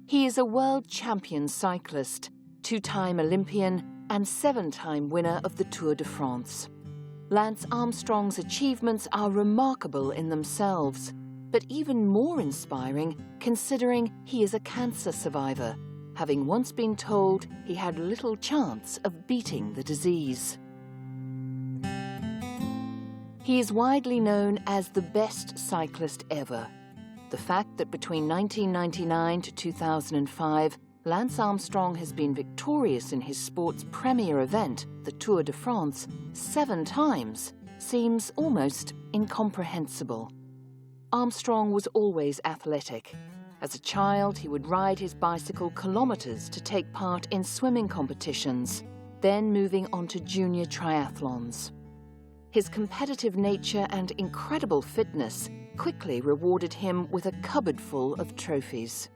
He is a world champion cyclist, 2-time Olympian and 7-time winner of the Tour de France. Lance Armstrong's achievements are remarkable in themselves, but even more inspiring considering he is a cancer survivor, having once been told he had little chance of beating the disease. He is widely known as the best cyclist ever. The fact that between 1999 to 2005, Lance Armstrong has been victorious in his sport's premier event, the Tour de France, 7 times, seems almost incomprehensible. Armstrong was always athletic. As a child, he would ride his bicycle kilometers to take part in swimming competitions, then moving on to junior triathlons. His competitive nature and incredible fitness quickly rewarded him with a cupboard full of trophies.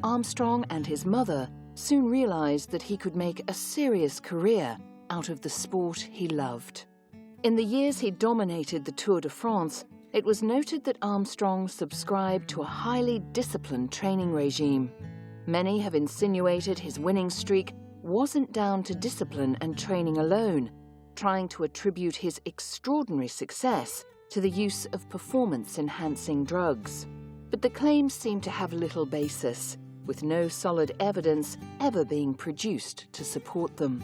Armstrong and his mother soon realized that he could make a serious career out of the sport he loved. In the years he dominated the Tour de France, it was noted that Armstrong subscribed to a highly disciplined training regime. Many have insinuated his winning streak wasn't down to discipline and training alone, trying to attribute his extraordinary success to the use of performance-enhancing drugs. But the claims seem to have little basis, with no solid evidence ever being produced to support them.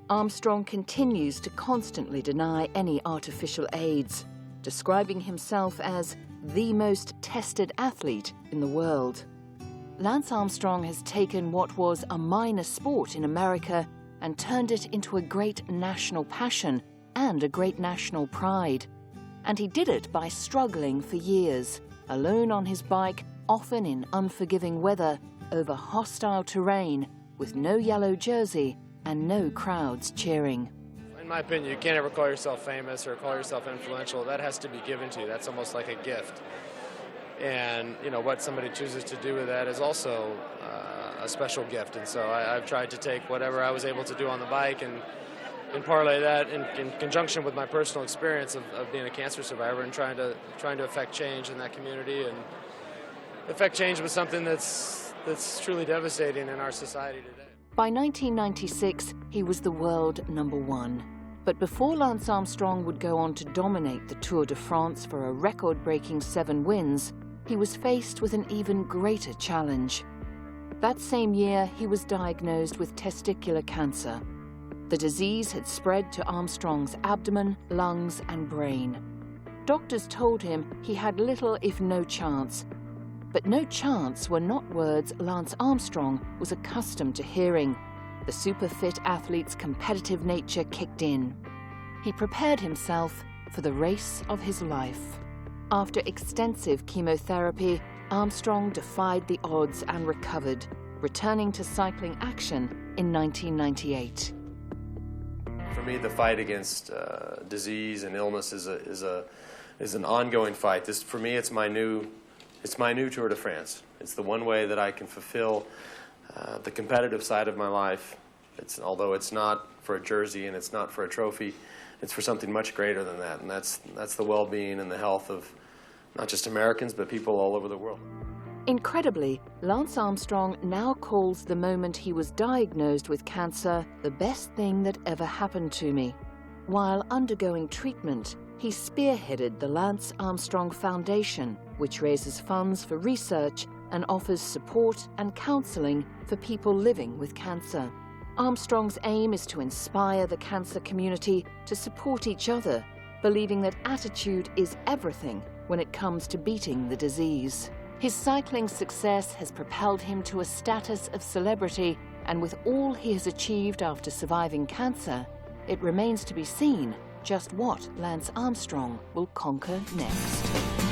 Armstrong continues to constantly deny any artificial aids, describing himself as the most tested athlete in the world. Lance Armstrong has taken what was a minor sport in America and turned it into a great national passion and a great national pride. And he did it by struggling for years, alone on his bike, often in unforgiving weather, over hostile terrain, with no yellow jersey and no crowds cheering. In my opinion, you can't ever call yourself famous or call yourself influential. That has to be given to you. That's almost like a gift. And, you know, what somebody chooses to do with that is also a special gift. And so I've tried to take whatever I was able to do on the bike and parlay that in conjunction with my personal experience of being a cancer survivor and trying to affect change in that community and affect change with something that's truly devastating in our society today. By 1996, he was the world #1. But before Lance Armstrong would go on to dominate the Tour de France for a record-breaking 7 wins, he was faced with an even greater challenge. That same year, he was diagnosed with testicular cancer. The disease had spread to Armstrong's abdomen, lungs, and brain. Doctors told him he had little if no chance. But no chance were not words Lance Armstrong was accustomed to hearing. The super-fit athlete's competitive nature kicked in. He prepared himself for the race of his life. After extensive chemotherapy, Armstrong defied the odds and recovered, returning to cycling action in 1998. For me, the fight against disease and illness is an ongoing fight. For me, it's my new Tour de France. It's the one way that I can fulfill the competitive side of my life. Although it's not for a jersey and it's not for a trophy, it's for something much greater than that, and that's the well-being and the health of not just Americans, but people all over the world. Incredibly, Lance Armstrong now calls the moment he was diagnosed with cancer the best thing that ever happened to me. While undergoing treatment, he spearheaded the Lance Armstrong Foundation, which raises funds for research and offers support and counseling for people living with cancer. Armstrong's aim is to inspire the cancer community to support each other, believing that attitude is everything when it comes to beating the disease. His cycling success has propelled him to a status of celebrity, and with all he has achieved after surviving cancer, it remains to be seen just what Lance Armstrong will conquer next.